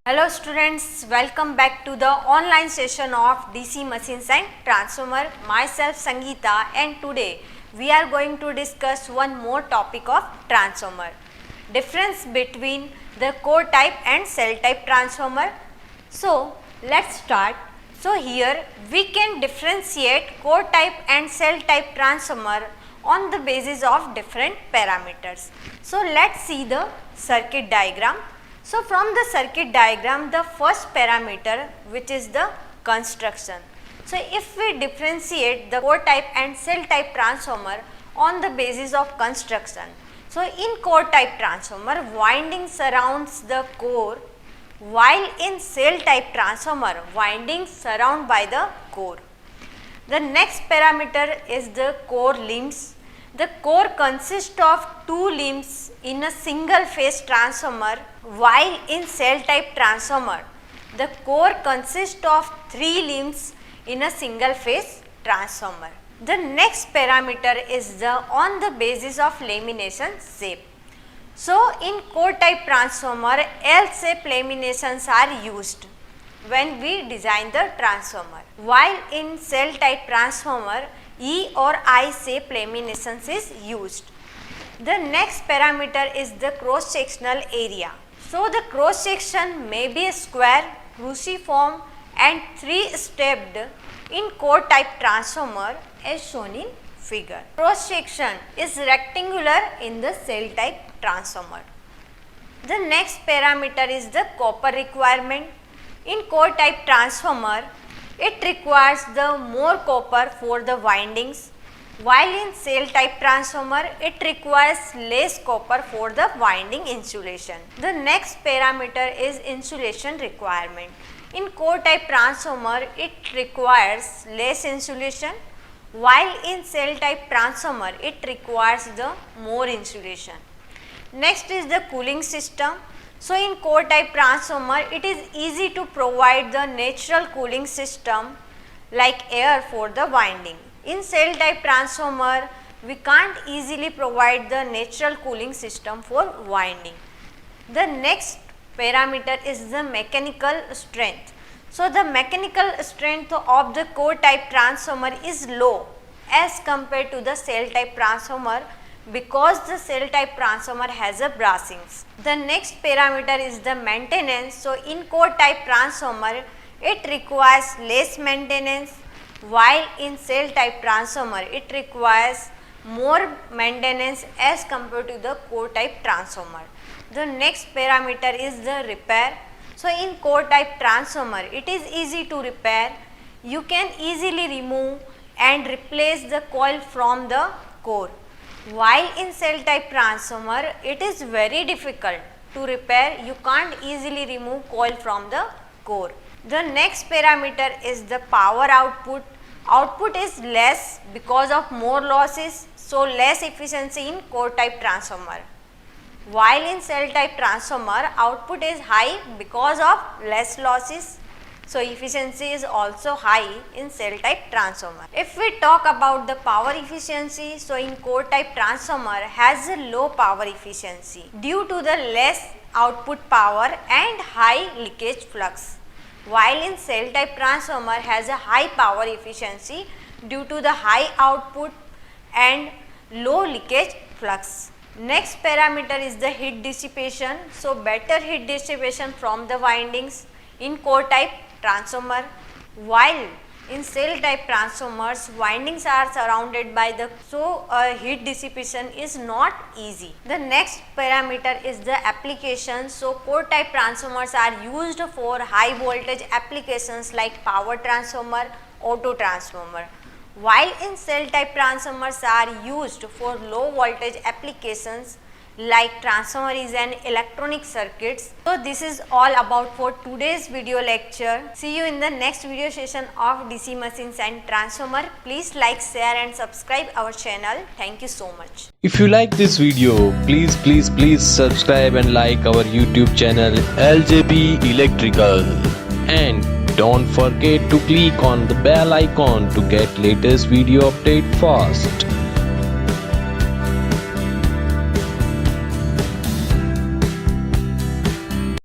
Hello students, welcome back to the online session of DC Machines and Transformer. Myself Sangeeta, and today we are going to discuss one more topic of transformer. Difference between the core type and cell type transformer. So let's start. So here we can differentiate core type and cell type transformer on the basis of different parameters. So let's see the circuit diagram. So from the circuit diagram, the first parameter, which is the construction. So if we differentiate the core type and cell type transformer on the basis of construction. So in core type transformer, winding surrounds the core, while in cell type transformer, windings surround by the core. The next parameter is the core limbs. The core consists of two limbs in a single phase transformer, while in cell type transformer, the core consists of three limbs in a single phase transformer. The next parameter is on the basis of lamination shape. So in core type transformer, L shape laminations are used when we design the transformer, while in cell type transformer, E or I shape laminations is used. The next parameter is the cross sectional area. So the cross section may be square, cruciform and three-stepped in core type transformer as shown in figure. Cross section is rectangular in the cell type transformer. The next parameter is the copper requirement. In core type transformer, it requires the more copper for the windings, while in cell type transformer, it requires less copper for the winding insulation. The next parameter is insulation requirement. In core type transformer, it requires less insulation, while in cell type transformer, it requires the more insulation. Next is the cooling system. So in core type transformer, it is easy to provide the natural cooling system like air for the winding. In cell type transformer, we can't easily provide the natural cooling system for winding. The next parameter is the mechanical strength. So the mechanical strength of the core type transformer is low as compared to the cell type transformer, because the cell type transformer has a bracings. The next parameter is the maintenance. So in core type transformer, it requires less maintenance, while in cell type transformer, it requires more maintenance as compared to the core type transformer. The next parameter is the repair. So in core type transformer, it is easy to repair. You can easily remove and replace the coil from the core, while in cell type transformer, it is very difficult to repair. You can't easily remove coil from the core. The next parameter is the power output. Output is less because of more losses, so less efficiency in core type transformer, while in cell type transformer, output is high because of less losses, so efficiency is also high in cell type transformer. If we talk about the power efficiency, so in core type transformer has a low power efficiency due to the less output power and high leakage flux, while in cell type transformer has a high power efficiency due to the high output and low leakage flux. Next parameter is the heat dissipation. So better heat dissipation from the windings in core type transformer, while in cell type transformers, windings are surrounded by the, so heat dissipation is not easy. The next parameter is the application. So core type transformers are used for high voltage applications like power transformer, auto transformer, while in cell type transformers are used for low voltage applications like transformer is an electronic circuits. So this is all about for today's video lecture. See you in the next video session of DC Machines and Transformer. Please like, share and subscribe our channel. Thank you so much. If you like this video, please subscribe and like our YouTube channel LJB Electrical, and don't forget to click on the bell icon to get latest video update fast.